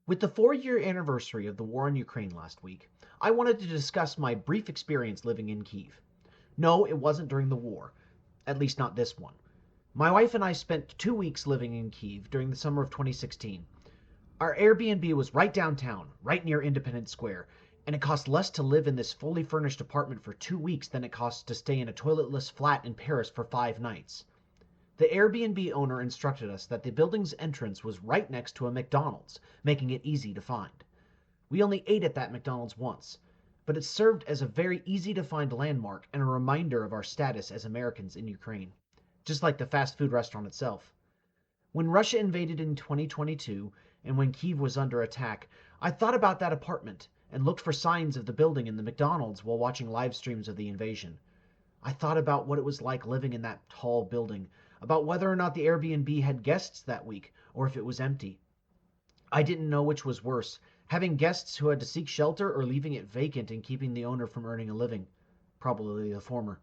With the 4-year anniversary of the war in Ukraine last week, I wanted to discuss my brief experience living in Kiev. No, it wasn't during the war, at least not this one. My wife and I spent 2 weeks living in Kiev during the summer of 2016. Our Airbnb was right downtown, right near Independence Square, and it cost less to live in this fully furnished apartment for 2 weeks than it costs to stay in a toiletless flat in Paris for 5 nights. The Airbnb owner instructed us that the building's entrance was right next to a McDonald's, making it easy to find. We only ate at that McDonald's once, but it served as a very easy to find landmark and a reminder of our status as Americans in Ukraine, just like the fast food restaurant itself. When Russia invaded in 2022 and when Kiev was under attack, I thought about that apartment and looked for signs of the building and the McDonald's while watching live streams of the invasion. I thought about what it was like living in that tall building, about whether or not the Airbnb had guests that week, or if it was empty. I didn't know which was worse, having guests who had to seek shelter or leaving it vacant and keeping the owner from earning a living. Probably the former.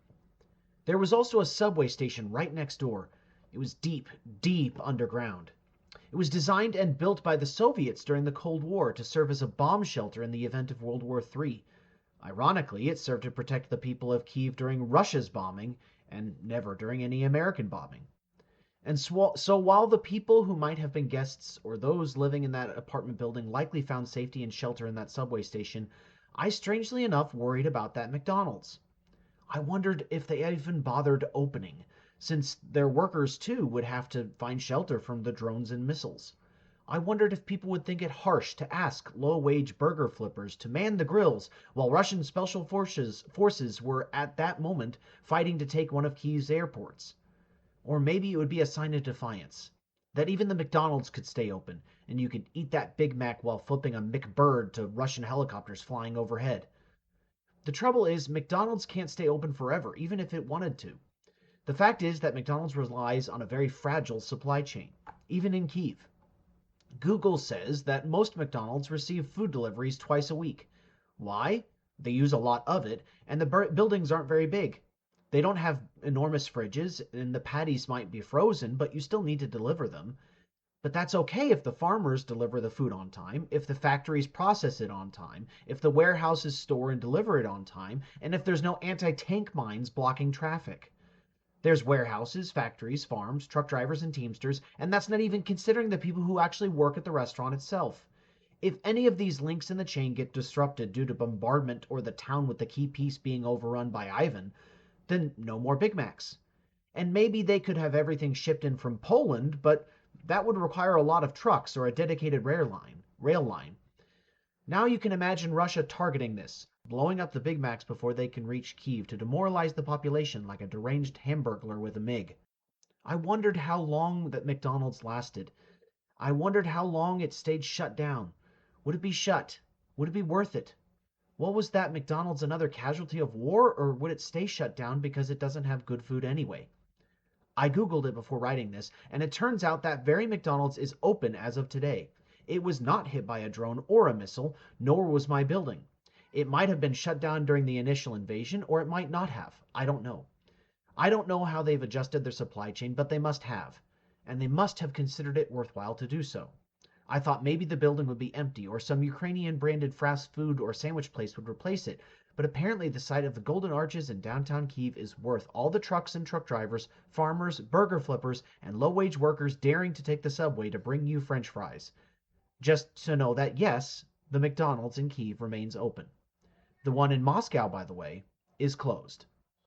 There was also a subway station right next door. It was deep, deep underground. It was designed and built by the Soviets during the Cold War to serve as a bomb shelter in the event of World War III. Ironically, it served to protect the people of Kiev during Russia's bombing and never during any American bombing. And so while the people who might have been guests or those living in that apartment building likely found safety and shelter in that subway station, I strangely enough worried about that McDonald's. I wondered if they even bothered opening, since their workers too would have to find shelter from the drones and missiles. I wondered if people would think it harsh to ask low-wage burger flippers to man the grills while Russian special forces were at that moment fighting to take one of Kiev's airports. Or maybe it would be a sign of defiance, that even the McDonald's could stay open, and you could eat that Big Mac while flipping a McBird to Russian helicopters flying overhead. The trouble is, McDonald's can't stay open forever, even if it wanted to. The fact is that McDonald's relies on a very fragile supply chain, even in Kiev. Google says that most McDonald's receive food deliveries twice a week. Why? They use a lot of it, and the buildings aren't very big. They don't have enormous fridges, and the patties might be frozen, but you still need to deliver them. But that's okay if the farmers deliver the food on time, if the factories process it on time, if the warehouses store and deliver it on time, and if there's no anti-tank mines blocking traffic. There's warehouses, factories, farms, truck drivers, and teamsters, and that's not even considering the people who actually work at the restaurant itself. If any of these links in the chain get disrupted due to bombardment or the town with the key piece being overrun by Ivan, then no more Big Macs. And maybe they could have everything shipped in from Poland, but that would require a lot of trucks or a dedicated rail line. Now you can imagine Russia targeting this, blowing up the Big Macs before they can reach Kiev to demoralize the population like a deranged hamburglar with a MiG. I wondered how long that McDonald's lasted. I wondered how long it stayed shut down. Would it be shut? Would it be worth it? What was that, McDonald's another casualty of war, or would it stay shut down because it doesn't have good food anyway? I googled it before writing this, and it turns out that very McDonald's is open as of today. It was not hit by a drone or a missile, nor was my building. It might have been shut down during the initial invasion, or it might not have. I don't know. I don't know how they've adjusted their supply chain, but they must have. And they must have considered it worthwhile to do so. I thought maybe the building would be empty, or some Ukrainian-branded fast food or sandwich place would replace it, but apparently the site of the Golden Arches in downtown Kiev is worth all the trucks and truck drivers, farmers, burger flippers, and low-wage workers daring to take the subway to bring you French fries. Just to know that, yes, the McDonald's in Kiev remains open. The one in Moscow, by the way, is closed.